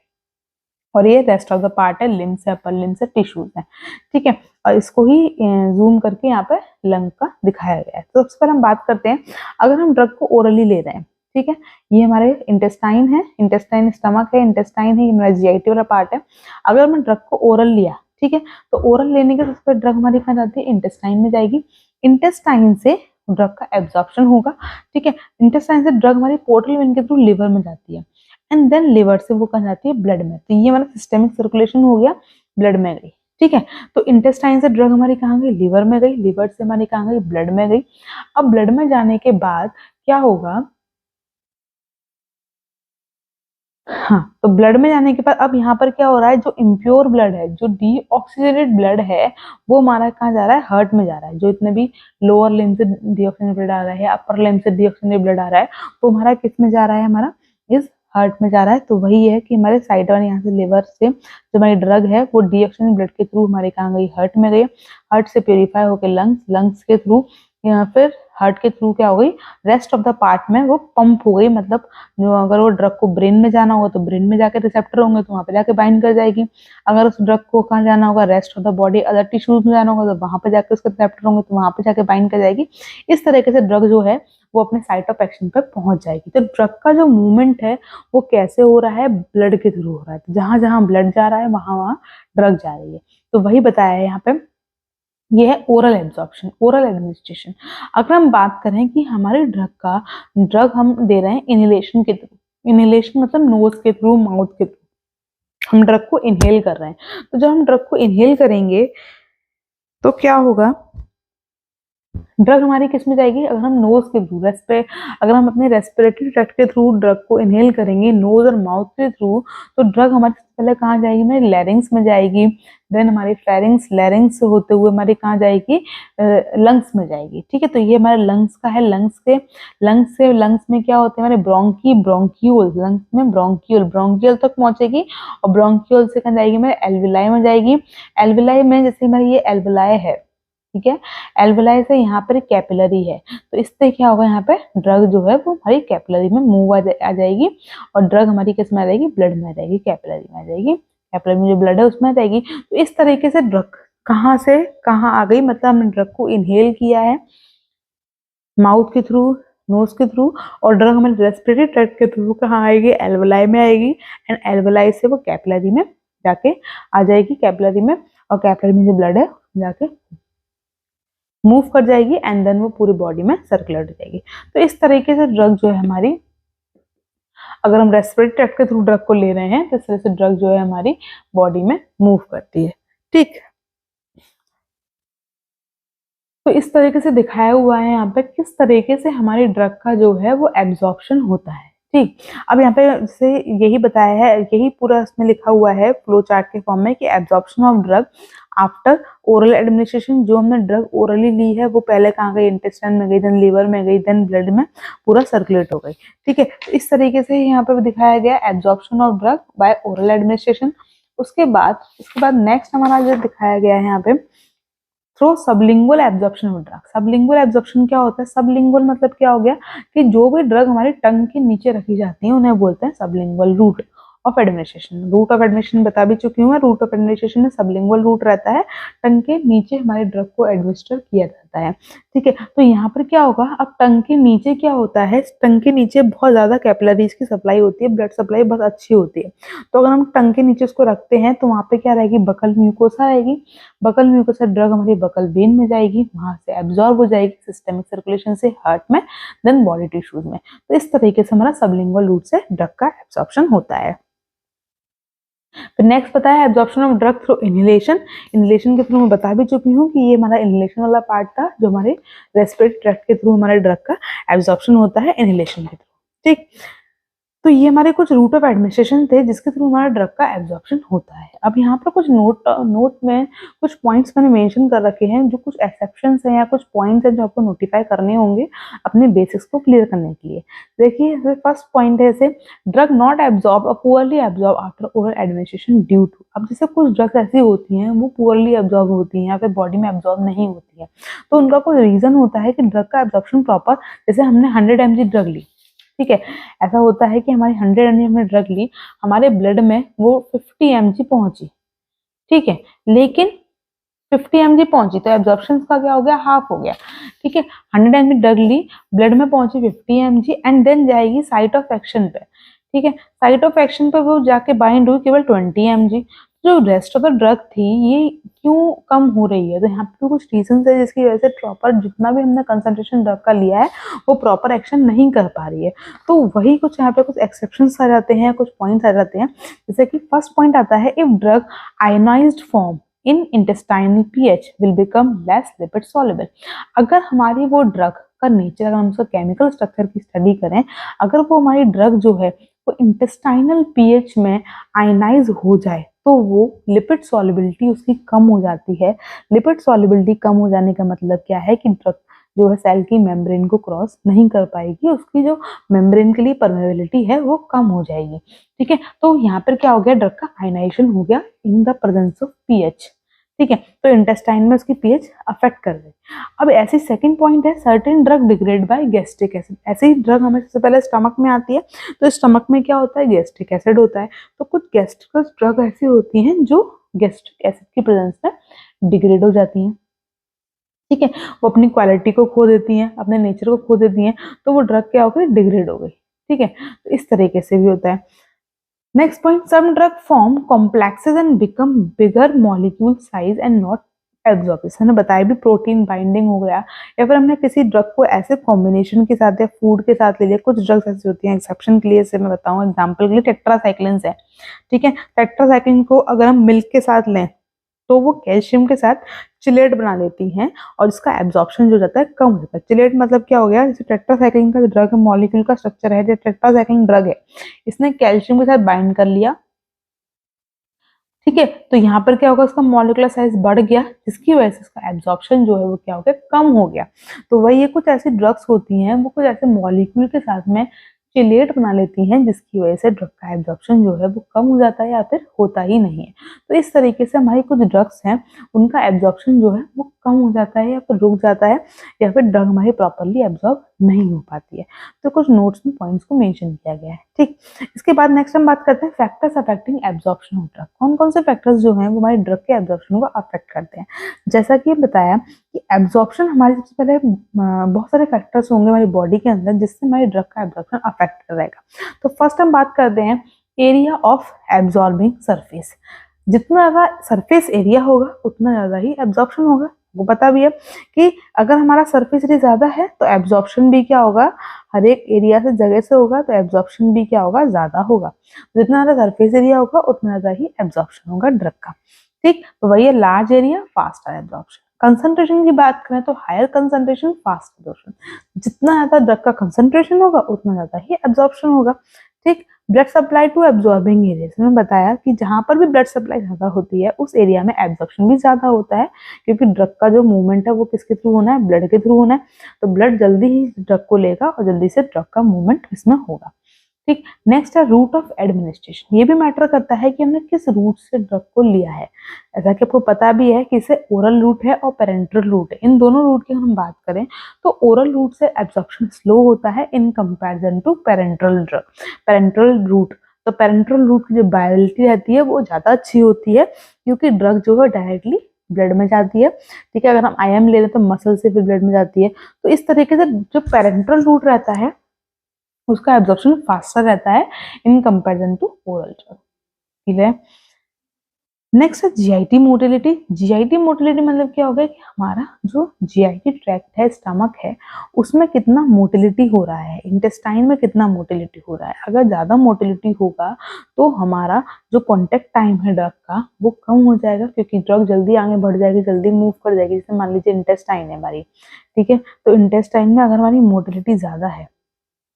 और ये रेस्ट ऑफ द पार्ट है, लिम्स है, अपर लिम्स है, टिश्यूज है, ठीक है। और इसको ही जूम करके यहाँ पे लंग का दिखाया गया है। तो सबसे पहले हम बात करते हैं, अगर हम ड्रग को ओरली ले रहे हैं, ठीक है, ये हमारे इंटेस्टाइन है, इंटेस्टाइन स्टमक है, इंटेस्टाइन है, ये हमारा जीआईटी वाला पार्ट है। अगर हमने ड्रग को ओरल लिया, ठीक है, तो ओरल लेने के सबसे ड्रग हमारी कहाँ जाती है, इंटेस्टाइन में जाएगी। इंटेस्टाइन से ड्रग का एब्जॉर्प्शन होगा, ठीक है। इंटेस्टाइन से ड्रग हमारी पोर्टल वेन के थ्रू लिवर में जाती है, एंड देन लिवर से वो कहाँ जाती है, ब्लड में। तो ये हमारा सिस्टेमिक सर्कुलेशन हो गया, ब्लड में गई, ठीक है। तो इंटेस्टाइन से ड्रग हमारी कहाँ गई, लिवर में गई, लिवर से हमारी कहाँ गई, ब्लड में गई। अब ब्लड में जाने के बाद क्या होगा, हाँ, तो ब्लड में जाने के बाद अब यहाँ पर क्या हो रहा है, जो इम्प्योर ब्लड है, जो डीऑक्सीजेटेड ब्लड है, वो हमारा कहाँ जा रहा है, हार्ट में जा रहा है। जो इतने भी लोअर लिम्ब से डीऑक्सीजेनेटेड ब्लड आ रहा है, अपर लिम्ब से डीऑक्सीजेनेटेड ब्लड आ रहा है, तो हमारा किस में जा रहा है, हमारा इस हार्ट में जा रहा है। तो वही है कि हमारे साइड वन यहाँ से लिवर से जो हमारी ड्रग है वो डीऑक्सीजेनेटेड ब्लड के थ्रू हमारे कहाँ गई, हार्ट में गई, हार्ट से प्योरीफाई होकर लंग्स, लंग्स के थ्रू या फिर हार्ट के थ्रू क्या हो गई, रेस्ट ऑफ द पार्ट में वो पंप हो गई। मतलब जो अगर वो ड्रग को ब्रेन में जाना होगा तो ब्रेन में जाके रिसेप्टर होंगे तो वहां पे जाके बाइंड कर जाएगी। अगर उस ड्रग को कहाँ जाना होगा, rest of the body other tissues में जाना होगा तो वहां पे जाके उसके रिसेप्टर होंगे तो वहां पे जाके बाइंड कर जाएगी। इस तरीके से ड्रग जो है वो अपने साइट ऑफ एक्शन पे पहुंच जाएगी। तो ड्रग का जो मूवमेंट है वो कैसे हो रहा है, ब्लड के थ्रू हो रहा है। तो जहां जहां ब्लड जा रहा है वहां वहां ड्रग जा रही है। तो वही बताया है यहाँ पे, ये है ओरल एब्जॉर्प्शन, ओरल एडमिनिस्ट्रेशन। अगर हम बात करें कि हमारे ड्रग हम दे रहे हैं इनहेलेशन के थ्रू, इनहेलेशन मतलब नोज के थ्रू, माउथ के थ्रू हम ड्रग को इनहेल कर रहे हैं। तो जब हम ड्रग को इनहेल करेंगे तो क्या होगा, ड्रग हमारी किस में जाएगी, अगर हम नोज के थ्रू अगर हम अपने रेस्पिरेटरी ट्रैक्ट के थ्रू ड्रग को इनहेल करेंगे नोज और माउथ के थ्रू, तो ड्रग हमारी सबसे पहले कहाँ जाएगी, हमारी लैरिंग्स में जाएगी, देन हमारी फेरिंग्स, लैरिंग्स से होते हुए हमारी कहाँ जाएगी, लंग्स में जाएगी, ठीक है। तो ये हमारे लंग्स का है, लंग्स में क्या होते हैं हमारे ब्रोंक्यूल, लंग्स में ब्रोंक्यूल तक पहुंचेगी, और ब्रोंक्यूल से कहाँ जाएगी, हमारे एल्विलाई में जाएगी। एल्विलाई में जैसे हमारी ये एल्विलाई है, ठीक है, एल्विलाई से यहाँ पर कैपिलरी है, तो इससे क्या होगा, यहाँ पे ड्रग जो है वो हमारी कैपिलरी में मूव आ जाएगी, और ड्रग हमारी किस में आ जाएगी, ब्लड में आ जाएगी, कैपिलरी में आ जाएगी, कैपिलरी में जो ब्लड है उसमें आ जाएगी। तो इस तरीके से ड्रग कहाँ से कहाँ आ गई, मतलब हमने ड्रग को इनहेल किया है माउथ के थ्रू, नोज के थ्रू, और ड्रग हमारे रेस्पिरेटरी ट्रैक्ट के थ्रू कहाँ आएगी, एल्विलाई में आएगी, एंड एल्विलाई से वो कैपिलरी में जाके आ जाएगी, कैपिलरी में, और कैपिलरी में जो ब्लड है जाके मूव कर जाएगी, एंड देन वो पूरी बॉडी में सर्कुलेट हो जाएगी। तो इस तरीके से ड्रग जो है हमारी, अगर हम रेस्पिरेटरी ट्रैक्ट के थ्रू ड्रग को ले रहे हैं तो इस तरह से ड्रग जो है हमारी बॉडी में मूव करती है, ठीक। तो इस तरीके से दिखाया हुआ है यहाँ पे किस तरीके से हमारी ड्रग का जो है वो एब्जॉर्प्शन होता है, ठीक। अब यहाँ पे जैसे यही बताया है, यही पूरा इसमें लिखा हुआ है फ्लो चार्ट के फॉर्म में कि absorption of drug after oral administration. जो हमने ड्रग ओरली ली है वो पहले कहाँ गई, इंटेस्टाइन में गई, देन लिवर में गई, देन ब्लड में पूरा सर्कुलेट हो गई, ठीक है। तो इस तरीके से यहाँ पे दिखाया गया absorption of drug by oral administration. उसके बाद नेक्स्ट हमारा जो दिखाया गया है यहाँ पे through sublingual absorption of drug. Sublingual absorption क्या होता है, सबलिंगुअल मतलब क्या हो गया कि जो भी ड्रग हमारे टंग के नीचे रखी जाती है उन्हें बोलते हैं sublingual route of administration. Route of administration बता भी चुकी हूँ मैं, रूट ऑफ एडमिनिस्ट्रेशन में सबलिंगुअल रूट रहता है, टंग के नीचे हमारे ड्रग को एडमिनिस्टर किया जाता है, ठीक है। तो यहाँ पर क्या होगा, अब टंग के नीचे क्या होता है, टंग के नीचे बहुत ज्यादा कैपिलरीज की सप्लाई होती है, ब्लड सप्लाई बहुत अच्छी होती है। तो अगर हम टंग के नीचे उसको रखते हैं तो वहां पे क्या रहेगी, बकल म्यूकोसा रहेगी, बकल म्यूकोसा ड्रग हमारी बकल वेन में जाएगी, वहां से एब्जॉर्ब हो जाएगी सिस्टेमिक सर्कुलेशन से हार्ट में, देन बॉडी टिश्यूज में। तो इस तरीके से हमारा सबलिंगुअल रूट से ड्रग का एब्जॉर्प्शन होता है। फिर नेक्स्ट पता है absorption of drug through inhalation. Inhalation के थ्रू मैं बता भी चुकी हूँ कि ये हमारा इनहेलेशन वाला पार्ट था, जो हमारे रेस्पिरेटरी ट्रैक्ट के थ्रू हमारे ड्रग का एब्जॉर्प्शन होता है इनहेलेशन के थ्रू, ठीक। तो ये हमारे कुछ रूट ऑफ एडमिनिस्ट्रेशन थे जिसके थ्रू हमारा ड्रग का एब्जॉर्प्शन होता है। अब यहाँ पर कुछ नोट में कुछ पॉइंट्स मैंने मेंशन कर रखे हैं, जो कुछ एक्सेप्शंस हैं या कुछ पॉइंट्स हैं जो आपको नोटिफाई करने होंगे अपने बेसिक्स को क्लियर करने के लिए। देखिए फर्स्ट पॉइंट है ऐसे, ड्रग नॉट एब्जॉर्ब और poorly absorb after oral administration due to. अब जैसे कुछ ड्रग्स ऐसी होती हैं वो पुअरली एब्जॉर्ब होती हैं या फिर बॉडी में एब्जॉर्ब नहीं होती है, तो उनका कोई रीजन होता है कि ड्रग का एब्जॉर्प्शन प्रॉपर, जैसे हमने 100 mg ड्रग ली, ठीक है। ऐसा होता है कि हमारी 100 mg हमने ड्रग ली, हमारे ब्लड में वो 50 mg पहुंची, ठीक है, लेकिन 50 mg पहुंची तो एब्जॉर्प्शन का क्या हो गया, हाफ हो गया, ठीक है। 100 mg ड्रग ली, ब्लड में पहुंची 50 mg एंड देन जाएगी साइट ऑफ एक्शन पे, ठीक है। साइट ऑफ एक्शन पे वो जाके बाइंड हुई केवल 20 mg। जो रेस्ट ऑफ द ड्रग थी ये क्यों कम हो रही है, तो यहाँ पे कुछ रीजन है जिसकी वजह से प्रॉपर जितना भी हमने कंसंट्रेशन ड्रग का लिया है वो प्रॉपर एक्शन नहीं कर पा रही है। तो वही कुछ यहाँ पे कुछ एक्सेप्शंस आ जाते हैं, कुछ पॉइंट्स आ जाते हैं। जैसे कि फर्स्ट पॉइंट आता है, if drug ionised form in intestinal pH will become less lipid soluble। अगर हमारी वो ड्रग का नेचर, अगर हम उसका केमिकल स्ट्रक्चर की स्टडी करें, अगर वो हमारी ड्रग जो है वो इंटेस्टाइनल pH में आयनाइज हो जाए तो वो लिपिड सॉल्युबिलिटी उसकी कम हो जाती है। लिपिड सॉल्युबिलिटी कम हो जाने का मतलब क्या है कि ड्रग जो है सेल की मेम्ब्रेन को क्रॉस नहीं कर पाएगी, उसकी जो मेम्ब्रेन के लिए परमेबिलिटी है वो कम हो जाएगी, ठीक है। तो यहाँ पर क्या हो गया, ड्रग का आयनाइजेशन हो गया in the presence of pH, ठीक है। तो इंटेस्टाइन में उसकी पीएच अफेक्ट कर रही है। अब ऐसी सेकंड पॉइंट है, certain drug degrade by gastric acid. ऐसी ड्रग हमें सबसे पहले स्टमक में आती है, तो स्टमक में क्या होता है, गैस्ट्रिक एसिड होता है। तो कुछ गैस्ट्रिक ड्रग ऐसी होती हैं जो गैस्ट्रिक एसिड की प्रेजेंस में डिग्रेड हो जाती हैं, ठीक है। वो अपनी क्वालिटी को खो देती हैं, अपने नेचर को खो देती हैं, तो वो ड्रग क्या हो गई, डिग्रेड हो गई, ठीक है। तो इस तरीके से भी होता है। Next point, some drug form complexes and become bigger molecule size and not absorb. हमने बताया भी प्रोटीन बाइंडिंग हो गया, या फिर हमने किसी ड्रग को ऐसे कॉम्बिनेशन के साथ या फूड के साथ ले लिया। कुछ ड्रग्स ऐसी होती हैं, एक्सेप्शन के लिए से मैं बताऊं, एग्जांपल के लिए टेट्रासाइक्लिन है, ठीक है। टेट्रासाइक्लिन को अगर हम मिल्क के साथ लें तो वो कैल्शियम के साथ चिलेट बना लेती हैं और इसका एब्जॉर्प्शन जो जाता है कम हो जाता है। चिलेट मतलब क्या हो गया, जैसे टेट्रासाइक्लिन का जो ड्रग है, मॉलिक्यूल का स्ट्रक्चर है, जो टेट्रासाइक्लिन ड्रग है, इसने कैल्शियम के साथ बाइंड कर लिया, ठीक है। तो यहाँ पर क्या होगा, उसका मॉलिक्यूलर साइज बढ़ गया, जिसकी वजह से उसका एब्जॉर्प्शन जो है वो क्या हो गया, कम हो गया। तो वही ये कुछ ऐसी ड्रग्स होती हैं, वो कुछ ऐसे मॉलिक्यूल के साथ में चिलेट बना लेती हैं, जिसकी वजह से ड्रग का एब्जॉर्प्शन जो है वो कम हो जाता है या फिर होता ही नहीं है। तो इस तरीके से हमारी कुछ ड्रग्स हैं, उनका एब्जॉर्प्शन जो है वो कम हो जाता है या फिर रुक जाता है, या फिर ड्रग हमारी प्रॉपरली एब्जॉर्ब नहीं हो पाती है। तो कुछ नोट्स में पॉइंट्स को मेंशन किया गया है, ठीक। इसके बाद नेक्स्ट हम बात करते हैं factors affecting absorption of drug. कौन कौन से फैक्टर्स जो हैं वो हमारी ड्रग के एब्जॉर्प्शन को अफेक्ट करते हैं। जैसा कि बताया कि एब्जॉर्प्शन हमारे सबसे पहले बहुत सारे फैक्टर्स होंगे हमारी बॉडी के अंदर जिससे हमारी ड्रग का एब्जॉर्प्शन अफेक्ट करेगा। तो फर्स्ट हम बात करते हैं एरिया ऑफ एब्जॉर्बिंग सरफेस। जितना ज्यादा सरफेस एरिया होगा उतना ज्यादा ही एब्जॉर्प्शन होगा। वो पता भी है कि अगर हमारा सरफेस एरिया ज्यादा है तो एब्जॉर्प्शन भी क्या होगा, हर एक एरिया से जगह से होगा, तो एब्जॉर्प्शन भी क्या होगा, ज्यादा होगा। जितना ज्यादा सरफेस एरिया होगा उतना ज्यादा ही एब्जॉर्प्शन होगा ड्रग का, ठीक। तो वही है large area faster absorption. Concentration की बात करें तो हायर कंसंट्रेशन फास्ट एब्जॉर्प्शन। जितना ज्यादा ड्रग का कंसंट्रेशन होगा उतना ज्यादा ही एब्जॉर्प्शन होगा, ठीक। Blood supply to absorbing area, मैंने बताया कि जहां पर भी ब्लड सप्लाई ज्यादा होती है उस एरिया में एब्जॉर्प्शन भी ज्यादा होता है, क्योंकि ड्रग का जो मूवमेंट है वो किसके थ्रू होना है, ब्लड के थ्रू होना है। तो ब्लड जल्दी ही ड्रग को लेगा और जल्दी से ड्रग का मूवमेंट इसमें होगा, ठीक। नेक्स्ट है रूट ऑफ एडमिनिस्ट्रेशन। ये भी मैटर करता है कि हमने किस रूट से ड्रग को लिया है। ऐसा कि आपको पता भी है कि इसे ओरल रूट है और पेरेंट्रल रूट है। इन दोनों रूट की हम बात करें तो ओरल रूट से एब्जॉर्प्शन स्लो होता है in comparison to parenteral drug, parenteral route. तो पेरेंट्रल रूट की जो बायोलिटी रहती है वो ज्यादा अच्छी होती है, क्योंकि ड्रग जो है डायरेक्टली ब्लड में जाती है, ठीक है। अगर हम आईएम ले रहे तो मसल से फिर ब्लड में जाती है। तो इस तरीके से जो पेरेंट्रल रूट रहता है उसका एब्जॉर्प्शन फास्टर रहता है in comparison to oral drug, ठीक है। नेक्स्ट है जीआईटी मोटिलिटी। जीआईटी मोटिलिटी मतलब क्या होगा कि हमारा जो जीआईटी ट्रैक्ट है, स्टमक है, उसमें कितना मोटिलिटी हो रहा है, इंटेस्टाइन में कितना मोटिलिटी हो रहा है। अगर ज्यादा मोटिलिटी होगा तो हमारा जो कॉन्टेक्ट टाइम है ड्रग का वो कम हो जाएगा, क्योंकि ड्रग जल्दी आगे बढ़ जाएगी, जल्दी मूव कर जाएगी। जैसे मान लीजिए इंटेस्टाइन है हमारी, ठीक है। तो इंटेस्टाइन में अगर हमारी मोटिलिटी ज्यादा है,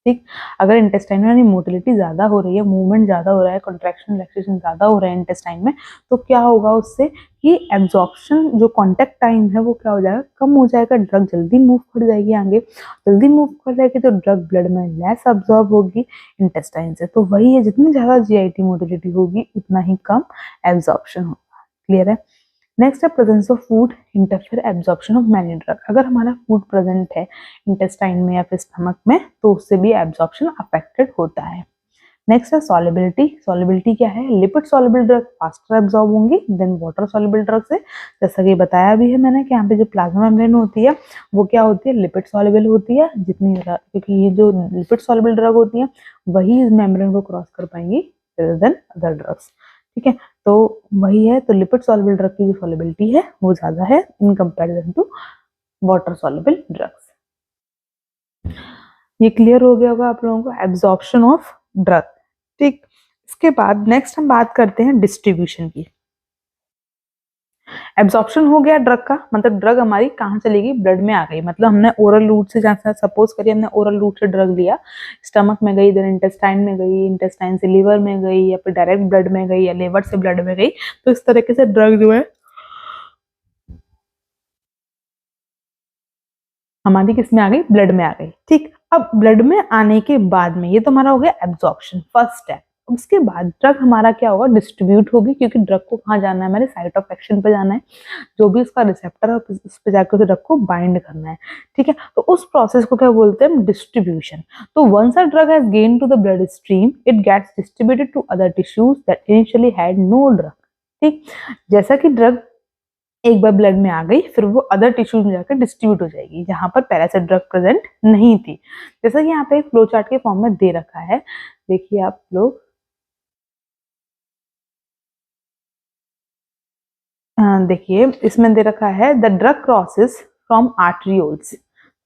ठीक, अगर इंटेस्टाइन में मोटिलिटी ज्यादा हो रही है, मूवमेंट ज्यादा हो रहा है, कॉन्ट्रैक्शन रिलैक्सेशन ज्यादा हो रहा है इंटेस्टाइन में, तो क्या होगा उससे कि एब्जॉर्प्शन जो कांटेक्ट टाइम है वो क्या हो जाएगा, कम हो जाएगा। ड्रग जल्दी मूव कर जाएगी आगे, जल्दी मूव कर जाएगी तो ड्रग ब्लड में लेस अब्जॉर्ब होगी इंटेस्टाइन से। तो वही है, जितनी ज्यादा जीआईटी मोटिलिटी होगी उतना ही कम एब्जॉर्प्शन होगा, क्लियर है। नेक्स्ट है presence of food interfere absorption of many drug. अगर हमारा फूड प्रेजेंट है इंटेस्टाइन में या फिर स्टमक में तो उससे भी एब्जॉर्प्शन अफेक्टेड होता है। नेक्स्ट है सॉलिबिलिटी। सॉलिबिलिटी क्या है? Lipid soluble drug faster absorb होंगी देन वाटर सॉल्युबल ड्रग से। जैसा कि बताया भी है मैंने कि यहाँ पे जो प्लाज्मा मेम्ब्रेन होती है वो क्या होती है? लिपिड सॉल्युबल होती है। जितनी क्योंकि ये जो लिपिड सॉल्युबल ड्रग होती है वही इस मेम्ब्रेन को क्रॉस कर पाएंगी rather than अदर ड्रग्स। ठीक है, तो वही है, तो लिपिड सॉल्युबल ड्रग की जो सॉल्युबिलिटी है वो ज्यादा है in comparison to water soluble drugs. ये क्लियर हो गया होगा आप लोगों को एब्जॉर्प्शन ऑफ ड्रग। ठीक, इसके बाद नेक्स्ट हम बात करते हैं डिस्ट्रीब्यूशन की। एब्जॉर्प्शन हो गया ड्रग का, मतलब ड्रग हमारी कहाँ चली गई? ब्लड में आ गई। मतलब हमने ओरल रूट से, जैसा सपोज करिए हमने ओरल रूट से ड्रग लिया, स्टमक में गई, देन इंटेस्टाइन में गई, इंटेस्टाइन से लिवर में गई, या फिर डायरेक्ट ब्लड में गई, या लिवर से ब्लड में गई। तो इस तरीके से ड्रग जो है हमारी किस में आ गई? ब्लड में आ गई। ठीक, अब ब्लड में आने के बाद में ये तो हमारा हो गया एब्जॉर्प्शन, फर्स्ट स्टेप। उसके बाद ड्रग हमारा क्या होगा? डिस्ट्रीब्यूट होगी, क्योंकि ड्रग को कहाँ जाना है? हमारे साइट ऑफ एक्शन पे जाना है, जो भी उसका रिसेप्टर है उस पे जाकर ड्रग को बाइंड करना है। ठीक है, तो उस प्रोसेस को क्या बोलते हैं? डिस्ट्रीब्यूशन। तो once a drug has gain to the blood stream it gets distributed to other tissues that initially had no drug. ठीक, जैसा कि ड्रग एक बार ब्लड में आ गई फिर वो अदर टिश्यूज में जाकर डिस्ट्रीब्यूट हो जाएगी जहां पर पहले से ड्रग प्रेजेंट नहीं थी। जैसा कि यहाँ पे एक फ्लो चार्ट के फॉर्म में दे रखा है, देखिए आप लोग, देखिए इसमें दे रखा है the drug crosses from arterioles.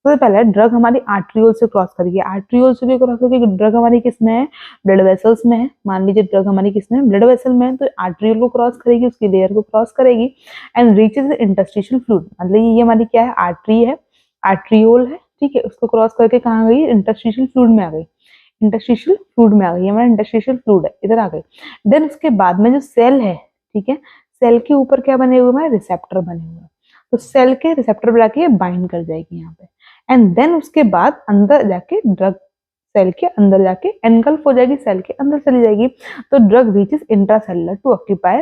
सबसे पहले ड्रग हमारी आर्ट्रियोल से क्रॉस करेगी। आर्ट्रियोल से भी क्रॉस करेगी, ड्रग हमारी किस में है? ब्लड वेसल्स में है। मान लीजिए ड्रग हमारी किस में है? ब्लड वेसल में है, तो आर्ट्रियोल को क्रॉस करेगी, उसकी लेयर को क्रॉस करेगी एंड रीचेज इंटरस्टिशियल फ्लूइड। मतलब ये हमारी क्या है? आर्टरी है, आर्ट्रियोल है। ठीक है, उसको क्रॉस करके कहाँ गई? इंटरस्टिशियल फ्लूइड में आ गई। इंटरस्टिशियल फ्लूइड में आ गई, हमारा इंटरस्टिशियल फ्लूइड है, इधर आ गई। देन उसके बाद में जो सेल है, ठीक है, सेल के ऊपर क्या बने हुए हैं? रिसेप्टर बने हुए हैं। तो सेल के रिसेप्टर पर जाके ये बाइंड कर जाएगी यहाँ पे, एंड देन उसके बाद अंदर जाके ड्रग सेल के अंदर जाके एनगल्फ हो जाएगी, सेल के अंदर चली जाएगी। तो drug reaches intracellular to occupy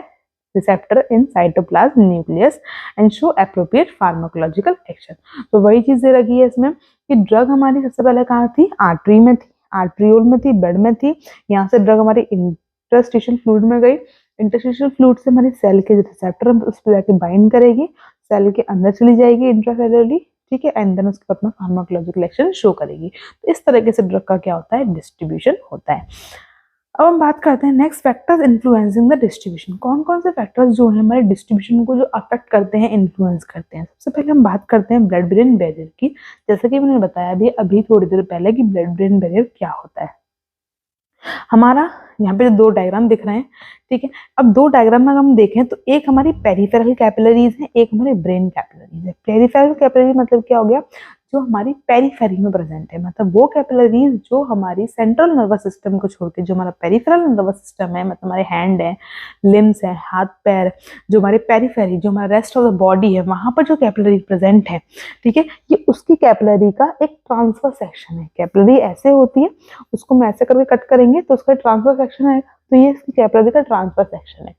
receptor in cytoplasm nucleus and show appropriate pharmacological action. तो वही चीज दे रखी है इसमें कि ड्रग हमारी सबसे पहले कहाँ थी? आर्टरी में थी, आर्ट्रियोल में थी, ब्लड में थी। यहाँ से ड्रग हमारी इंटरस्टिशियल फ्लूइड में गई, इंटरस्टिशियल फ्लूइड से हमारी सेल के रिसेप्टर उस पर जाके बाइंड करेगी, सेल के अंदर चली जाएगी इंट्रासेलुलरली। ठीक है, एंड देन उसके बाद अपना फार्माकोलॉजिकल एक्शन शो करेगी। तो इस तरीके से ड्रग का क्या होता है? डिस्ट्रीब्यूशन होता है। अब हम बात करते हैं next factors influencing the distribution. कौन कौन से फैक्टर्स जो है हमारे डिस्ट्रीब्यूशन को जो अफेक्ट करते हैं, इन्फ्लुएंस करते हैं। सबसे पहले हम बात करते हैं ब्लड ब्रेन बैरियर की। जैसा कि मैंने बताया अभी थोड़ी देर पहले कि ब्लड ब्रेन बैरियर क्या होता है। हमारा यहाँ पे जो दो डायग्राम दिख रहे हैं, ठीक है, अब दो डायग्राम में हम देखें तो एक हमारी पेरिफेरल कैपिलरीज है, एक हमारे ब्रेन कैपिलरीज है। पेरिफेरल कैपिलरी मतलब क्या हो गया? जो हमारी पेरिफेरी में प्रेजेंट है, मतलब वो कैपिलरीज जो हमारी सेंट्रल नर्वस सिस्टम को छोड़ के, जो हमारा पेरिफेरल नर्वस सिस्टम है, मतलब हमारे हैंड है, लिम्स है, हाथ पैर, जो हमारे पेरिफेरी, जो हमारा रेस्ट ऑफ द बॉडी है, वहां पर जो कैपिलरी प्रेजेंट है, ठीक है, ये उसकी कैपिलरी का एक ट्रांसफर सेक्शन है। कैपिलरी ऐसे होती है, उसको हम ऐसे करके कट करेंगे तो उसका ट्रांसफर सेक्शन आएगा, तो ये इसकी कैपिलरी का ट्रांसफर सेक्शन है।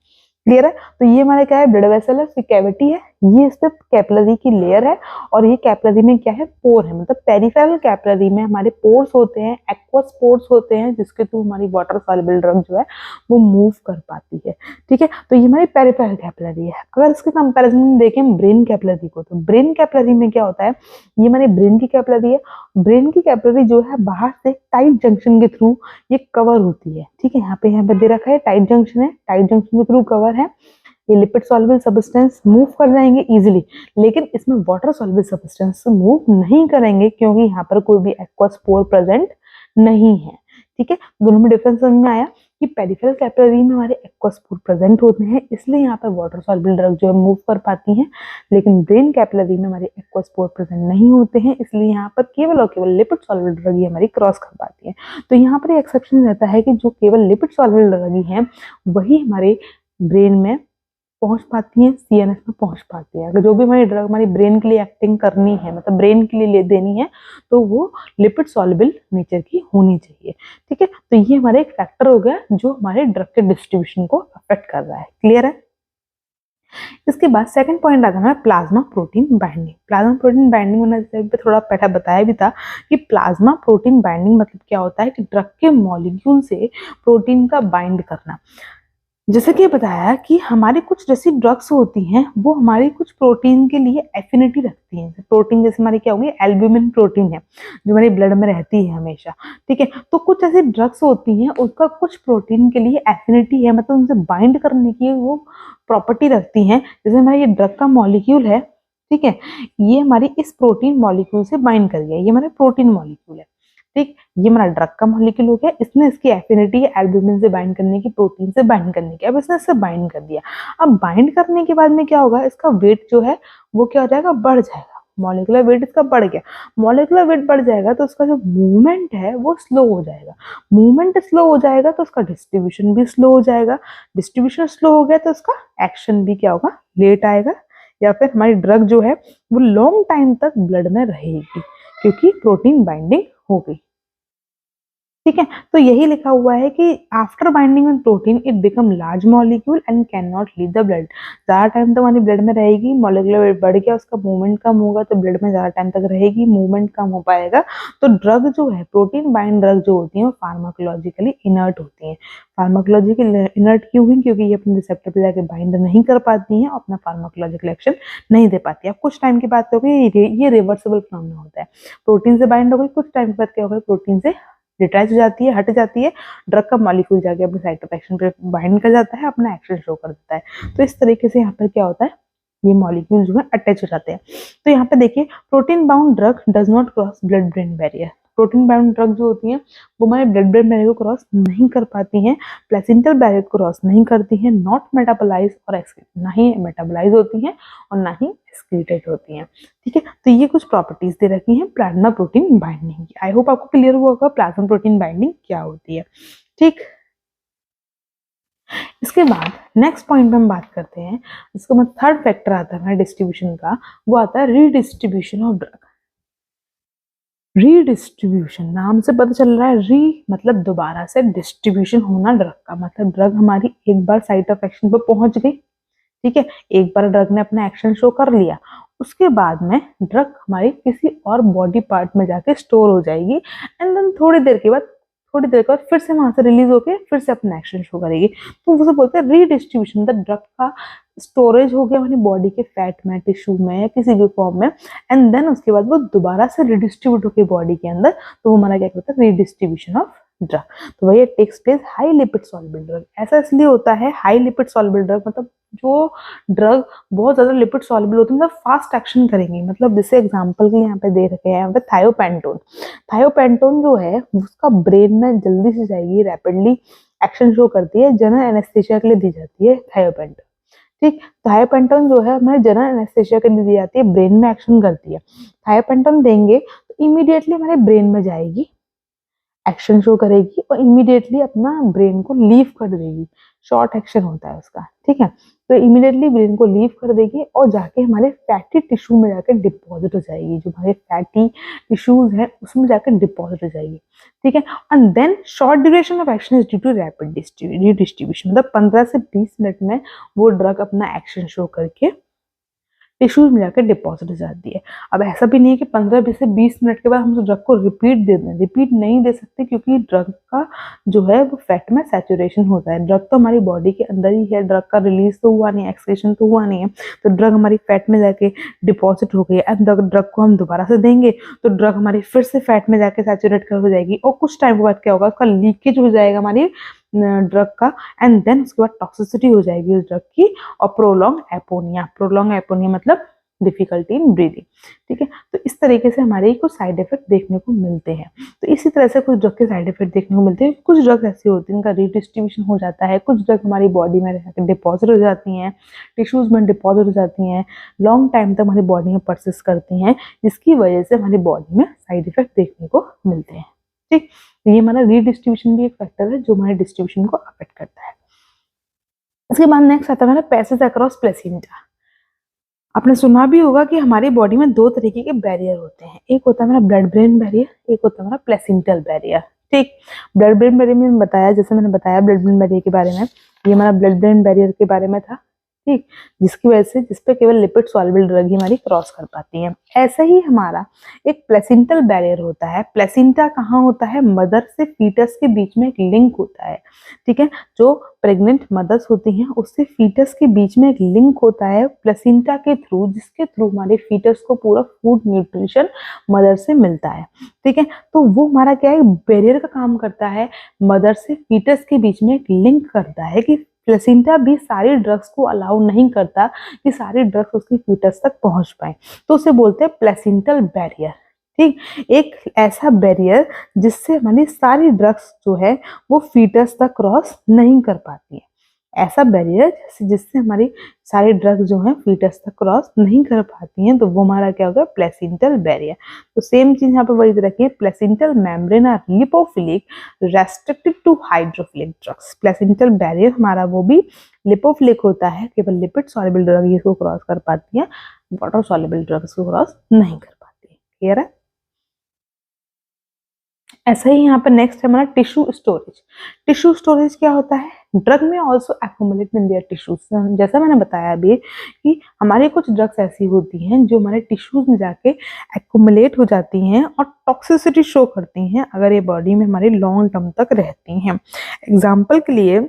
क्लियर है? तो ये हमारे क्या है? ब्लड वेसल है, उसकी कैविटी है, ये इस पे कैपिलरी की लेयर है, और ये कैपिलरी में क्या है? पोर है। मतलब पेरिफेरल कैपिलरी में हमारे पोर्स होते हैं, एक्वस पोर्स होते हैं, जिसके थ्रू हमारी वाटर सॉल्युबल ड्रग जो है वो मूव कर पाती है। ठीक है, तो ये हमारी पेरिफेरल कैपिलरी है। अगर इसके कंपैरिजन में देखें ब्रेन कैपिलरी को, तो ब्रेन कैपिलरी में क्या होता है? ये हमारे ब्रेन की कैपिलरी है। ब्रेन की कैपिलरी जो है बाहर से टाइट जंक्शन के थ्रू ये कवर होती है। ठीक है, यहाँ पे दे रखा है टाइट जंक्शन है, टाइट जंक्शन के थ्रू कवर है। ये लिपिड सॉल्युबल सब्सटेंस मूव कर जाएंगे इजीली, लेकिन इसमें वाटर सॉल्युबल सब्सटेंस मूव नहीं करेंगे क्योंकि यहाँ पर कोई भी एक्वस पोर प्रेजेंट नहीं है। ठीक है, दोनों में डिफरेंस समझ में आया कि पेरिफेरल कैपिलरी में हमारे एक्वस पोर प्रेजेंट होते हैं, इसलिए यहाँ पर वाटर सॉल्युबल ड्रग जो है मूव कर पाती हैं, लेकिन ब्रेन कैपिलरी में हमारे एक्वस पोर प्रेजेंट नहीं होते हैं, इसलिए यहाँ पर केवल और केवल लिपिड सॉल्युबल ड्रग ही हमारी क्रॉस कर पाती है। तो यहाँ पर एक्सेप्शन रहता है कि जो केवल लिपिड सॉल्युबल ड्रग ही है वही हमारे ब्रेन में पहुंच पाती है, सीएनएस में पहुंच पाती है। अगर जो भी हमारी ड्रग हमारी ब्रेन के लिए एक्टिंग करनी है, मतलब ब्रेन के लिए देनी है, तो वो लिपिड सॉल्युबल नेचर की होनी चाहिए। ठीक है, तो ये हमारा एक फैक्टर हो गया जो हमारे ड्रग के डिस्ट्रीब्यूशन को अफेक्ट कर रहा है। क्लियर है? इसके बाद सेकंड पॉइंट आता है plasma protein binding. Plasma protein binding मैंने पे थोड़ा पहले बताया भी था कि प्लाज्मा प्रोटीन बाइंडिंग मतलब क्या होता है कि ड्रग के मॉलिक्यूल से प्रोटीन का बाइंड करना। जैसे कि बताया कि हमारी कुछ जैसी ड्रग्स होती हैं वो हमारी कुछ प्रोटीन के लिए एफिनिटी रखती हैं। प्रोटीन जैसे हमारी क्या होगी, एल्ब्यूमिन प्रोटीन है जो हमारी ब्लड में रहती है हमेशा, ठीक है। तो कुछ ऐसी ड्रग्स होती हैं उसका कुछ प्रोटीन के लिए एफिनिटी है, मतलब उनसे बाइंड करने की वो प्रॉपर्टी रखती हैं। जैसे हमारा ये ड्रग का मॉलिक्यूल है, ठीक है, ये हमारी इस प्रोटीन मॉलिक्यूल से बाइंड कर गया, ये हमारा प्रोटीन मॉलिक्यूल है, ठीक। ये हमारा ड्रग का मॉलिक्यूल हो गया, इसने इसकी एफिनिटी है एल्ब्यूमिन से बाइंड करने की, प्रोटीन से बाइंड करने की। अब इसने इससे बाइंड कर दिया। अब बाइंड करने के बाद में क्या होगा, इसका वेट जो है वो क्या हो जाएगा, बढ़ जाएगा। मॉलिक्यूलर वेट इसका बढ़ गया। मॉलिक्यूलर वेट बढ़ जाएगा तो उसका जो मूवमेंट है वो स्लो हो जाएगा। मूवमेंट स्लो हो जाएगा तो उसका डिस्ट्रीब्यूशन भी स्लो हो जाएगा। डिस्ट्रीब्यूशन स्लो हो गया तो उसका एक्शन भी क्या होगा, लेट आएगा, या फिर हमारी ड्रग जो है वो लॉन्ग टाइम तक ब्लड में रहेगी क्योंकि प्रोटीन बाइंडिंग हो गई, ठीक है। तो यही लिखा हुआ है कि after binding with protein it become large molecule and can not leave the blood. ज्यादा टाइम तक हमारी ब्लड में रहेगी, मॉलिक्यूलर वेट बढ़ गया, उसका मूवमेंट कम होगा तो ब्लड में ज्यादा टाइम तक रहेगी, मूवमेंट कम हो पाएगा। तो ड्रग जो है, प्रोटीन बाइंड ड्रग जो होती है वो फार्माकोलॉजिकली इनर्ट होती है। फार्माकोलॉजिकली इनर्ट क्यों हुई, क्योंकि ये अपने रिसेप्टर पे जाके बाइंड नहीं कर पाती हैं और अपना फार्माकोलॉजिकल एक्शन नहीं दे पाती है। अब कुछ टाइम के बाद तो ये रिवर्सिबल फिनोमेना होता है। प्रोटीन से बाइंड हो गई, कुछ टाइम के बाद क्या होगा, प्रोटीन से डिटैच हो जाती है, हट जाती है, ड्रग का मॉलिक्यूल जाके अपने साइट ऑफ एक्शन पे बाइंड कर जाता है, अपना एक्शन शो कर देता है। तो इस तरीके से यहाँ पर क्या होता है, ये मॉलिक्यूल जो है अटैच हो जाते हैं। तो यहाँ पे देखिए, protein bound drug does not cross blood brain barrier. Protein bound drug जो होती हैं वो हमारे ब्लड ब्रेन बैरियर को क्रॉस नहीं कर पाती हैं, प्लेसेंटल बैरियर को क्रॉस नहीं करती हैं, नॉट मेटाबोलाइज और एक्सक्रीट, ना ही मेटाबोलाइज होती हैं और ना ही एक्सक्रीटेड होती हैं, ठीक है। तो ये कुछ प्रॉपर्टीज दे रखी हैं प्लाज्मा प्रोटीन बाइंडिंग की। आई होप आपको क्लियर हुआ होगा प्लाज्मा प्रोटीन बाइंडिंग क्या होती है, ठीक। इसके बाद नेक्स्ट पॉइंट पे हम बात करते हैं, इसके बाद थर्ड फैक्टर आता है हमारे डिस्ट्रीब्यूशन का, वो आता है रीडिस्ट्रीब्यूशन ऑफ ड्रग। रीडिस्ट्रीब्यूशन, नाम से पता चल रहा है, री मतलब दोबारा से, डिस्ट्रीब्यूशन होना ड्रग का, मतलब ड्रग हमारी एक बार साइट ऑफ एक्शन पे पहुंच गई, ठीक है, एक बार ड्रग ने अपना एक्शन शो कर लिया, उसके बाद में ड्रग हमारी किसी और बॉडी पार्ट में जाके स्टोर हो जाएगी एंड देन थोड़ी देर के बाद फिर से वहां से रिलीज होके फिर से अपना एक्शन शो करेगी। तो उसे बोलते हैं रीडिस्ट्रीब्यूशन। द ड्रग का स्टोरेज हो गया हमारी बॉडी के फैट में, टिश्यू में या किसी भी फॉर्म में, एंड देन उसके बाद वो दोबारा से रिडिस्ट्रीब्यूट होकर बॉडी के अंदर, तो वो हमारा क्या कहता है, रीडिस्ट्रीब्यूशन ऑफ ड्रग। तो वही takes place high lipid soluble drug. ऐसा इसलिए होता है हाई लिपिड सॉल्युबल ड्रग, मतलब जो ड्रग बहुत ज्यादा लिपिड सॉल्युबल होती है, मतलब फास्ट एक्शन करेंगे। मतलब जैसे एग्जांपल के यहाँ पे दे रखे हैं, यहाँ पे थायोपेंटोन। थायोपेंटोन जो है उसका ब्रेन में जल्दी से जाएगी, रैपिडली एक्शन शो करती है, जनरल एनेस्थीसिया के लिए दी जाती है थायोपेंटोन, ठीक। थायोपेंटोन जो है हमारे जनरल एनेस्थीसिया के लिए दी जाती है, ब्रेन में एक्शन करती है। थायोपेंटोन देंगे तो इमीडिएटली हमारे ब्रेन में जाएगी, एक्शन शो करेगी और इमीडिएटली अपना ब्रेन को लीव कर देगी। शॉर्ट एक्शन होता है उसका, ठीक है। तो इमीडिएटली ब्रेन को लीव कर देगी और जाके हमारे फैटी टिश्यू में जाके डिपॉजिट हो जाएगी, जो हमारे फैटी टिश्यूज हैं उसमें जाकर डिपॉजिट हो जाएगी, ठीक है। And then short duration of action is due to rapid redistribution, मतलब 15 से 20 मिनट में वो ड्रग अपना एक्शन शो करके टिश्यूज में जाकर डिपॉजिट हो जाती है। अब ऐसा भी नहीं है कि 15 से 20 मिनट के बाद हम उस ड्रग को रिपीट दे दें, रिपीट नहीं दे सकते क्योंकि ड्रग का जो है वो फैट में सैचुरेशन होता है। ड्रग तो हमारी बॉडी के अंदर ही है, ड्रग का रिलीज तो हुआ नहीं, एक्सक्रीशन तो हुआ नहीं है, तो ड्रग हमारी फैट में जाके डिपॉजिट हो गई है। एंड ड्रग को हम दोबारा से देंगे तो ड्रग हमारी फिर से फैट में जाके सैचुरेट कर हो जाएगी और कुछ टाइम के बाद क्या होगा, उसका लीकेज हो जाएगा हमारी ड्रग का, एंड देन उसके बाद टॉक्सिसिटी हो जाएगी उस ड्रग की और प्रोलॉन्ग एपोनिया मतलब डिफिकल्टी इन ब्रीदिंग, ठीक है। तो इस तरीके से हमारे कुछ साइड इफेक्ट देखने को मिलते हैं। तो इसी तरह से कुछ ड्रग के साइड इफेक्ट देखने को मिलते हैं। कुछ ड्रग्स ऐसी होती हैं इनका रीडिस्ट्रीब्यूशन हो जाता है, कुछ ड्रग हमारी बॉडी में रहकर डिपॉजिट हो जाती हैं, टिश्यूज में डिपॉजिट हो जाती हैं, लॉन्ग टाइम तक हमारी बॉडी में परसिस्ट करती हैं, जिसकी वजह से हमारी बॉडी में साइड इफेक्ट देखने को मिलते हैं, ठीक। तो ये हमारा रीडिस्ट्रीब्यूशन भी एक फैक्टर है जो हमारे डिस्ट्रीब्यूशन को अफेक्ट करता है। इसके बाद नेक्स्ट आता है हमारा पैसेज अक्रॉस प्लेसेंटा। आपने सुना भी होगा कि हमारी बॉडी में दो तरीके के बैरियर होते हैं, एक होता है हमारा ब्लड ब्रेन बैरियर, एक होता है हमारा प्लेसेंटल बैरियर, ठीक। ब्लड ब्रेन बैरियर में बताया, जैसे मैंने बताया ब्लड ब्रेन बैरियर के बारे में, ये हमारा ब्लड ब्रेन बैरियर के बारे में था, ठीक, जिसकी वजह से जिसपे केवल लिपिड सॉल्युबल ड्रग ही हमारी क्रॉस कर पाती है। ऐसा ही हमारा एक प्लेसेंटल बैरियर होता है। प्लेसेंटा कहाँ होता है? मदर से फीटस के बीच में एक लिंक होता है, ठीक है। जो प्रेग्नेंट मदर्स होती हैं उससे फीटस के बीच में एक लिंक होता है प्लेसेंटा के थ्रू, जिसके थ्रू हमारे फीटस को पूरा फूड न्यूट्रिशन मदर से मिलता है, ठीक है। तो वो हमारा क्या है, बैरियर का काम करता है, मदर से फीटस के बीच में एक लिंक करता है कि प्लेसेंटा भी सारी ड्रग्स को अलाउ नहीं करता कि सारी ड्रग्स उसकी फीटस तक पहुंच पाए, तो उसे बोलते हैं प्लेसेंटल बैरियर, ठीक। एक ऐसा बैरियर जिससे हमारी सारी ड्रग्स जो है वो फीटस तक क्रॉस नहीं कर पाती है। ऐसा बैरियर जिससे हमारी सारी ड्रग्स जो है फीटस तक क्रॉस नहीं कर पाती हैं, तो वो हमारा क्या होगा? Placental barrier. तो सेम चीज यहाँ पे वही रखिए, placental membrane are lipophilic restricted to hydrophilic drugs. Placental barrier हमारा वो भी लिपोफिलिक होता है, केवल लिपिड सॉल्युबल ड्रग इसको क्रॉस कर पाती है, वाटर सॉल्युबल ड्रग्स को क्रॉस नहीं कर पाती है। क्लियर है? ऐसा ही यहाँ पर नेक्स्ट है हमारा टिश्यू स्टोरेज। टिश्यू स्टोरेज क्या होता है? ड्रग में also accumulate in their tissues. जैसा मैंने बताया अभी कि हमारी कुछ ड्रग्स ऐसी होती हैं जो हमारे टिश्यूज में जाके एक्यूमुलेट हो जाती हैं और टॉक्सिसिटी शो करती हैं अगर ये बॉडी में हमारी लॉन्ग टर्म तक रहती हैं। एग्जाम्पल के लिए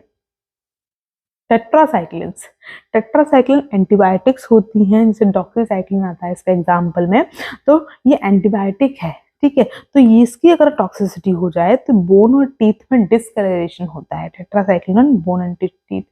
टेट्रासाइक्लिन्स। टेट्रासाइक्लिन एंटीबायोटिक्स होती हैं, जैसे डॉक्सीसाइक्लिन आता है इसका एग्जाम्पल में, तो ये एंटीबायोटिक है, ठीक है। तो ये इसकी अगर टॉक्सिसिटी हो जाए तो बोन और टीथ में डिस्कलरेशन होता है। Tetracycline on bone and teeth,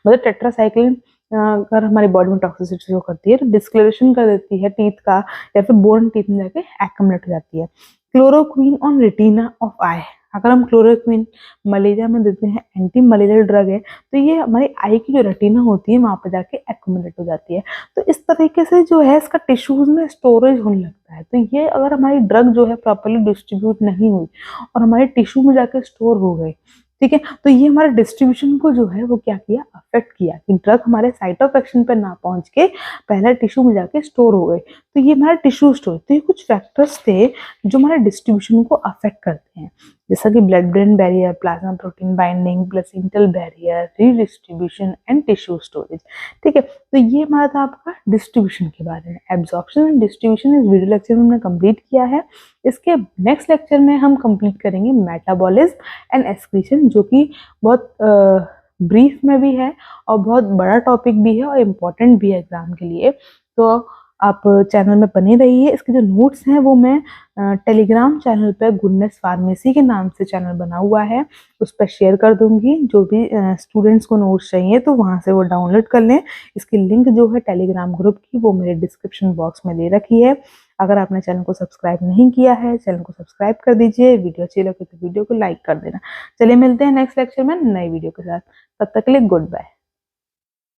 मतलब टेट्रासाइक्लिन अगर हमारी बॉडी में टॉक्सिसिटी शो करती है तो डिस्कलरेशन कर देती है टीथ का, या फिर बोन टीथ में जाके एक्यूमुलेट हो जाती है। क्लोरोक्वीन ऑन रेटिना ऑफ आई। अगर हम क्लोरोक्वीन मलेरिया में देते हैं, एंटी मलेरियल ड्रग है, तो ये हमारी आई की जो रेटिना होती है वहां पर जाके एक्यूमुलेट हो जाती है। तो इस तरीके से जो है इसका टिश्यूज में स्टोरेज होने लगता है। तो ये अगर हमारी ड्रग जो है प्रॉपर्ली डिस्ट्रीब्यूट नहीं हुई और हमारे टिश्यू में जाके स्टोर हो गई, ठीक है, तो ये हमारे डिस्ट्रीब्यूशन को जो है वो क्या किया? अफेक्ट किया कि ड्रग हमारे साइट ऑफ एक्शन पर ना पहुंच के पहले टिश्यू में जाके स्टोर हो गए। तो ये हमारा टिश्यू स्टोर, तो ये कुछ फैक्टर्स थे जो हमारे डिस्ट्रीब्यूशन को अफेक्ट करते हैं, जैसा कि blood brain barrier, plasma protein binding, placental barrier, redistribution and tissue storage, ठीक है। तो ये हमारा था आपका डिस्ट्रीब्यूशन के बारे में। एब्जॉर्प्शन एंड डिस्ट्रीब्यूशन इस वीडियो लेक्चर में हमने कंप्लीट किया है। इसके नेक्स्ट लेक्चर में हम कंप्लीट करेंगे मेटाबॉलिज्म एंड एक्सक्रीशन, जो कि बहुत ब्रीफ में भी है और बहुत बड़ा टॉपिक भी है और इम्पोर्टेंट भी है एग्जाम के लिए। तो आप चैनल में बने रहिए। इसके जो नोट्स हैं वो मैं टेलीग्राम चैनल पर गुडनेस फार्मेसी के नाम से चैनल बना हुआ है, उस पर शेयर कर दूंगी। जो भी स्टूडेंट्स को नोट्स चाहिए तो वहां से वो डाउनलोड कर लें। इसकी लिंक जो है टेलीग्राम ग्रुप की वो मेरे डिस्क्रिप्शन बॉक्स में दे रखी है। अगर आपने चैनल को सब्सक्राइब नहीं किया है, चैनल को सब्सक्राइब कर दीजिए। वीडियो अच्छी लगे तो वीडियो को लाइक कर देना। चलिए मिलते हैं नेक्स्ट लेक्चर में नई वीडियो के साथ। तब तक के लिए गुड बाय।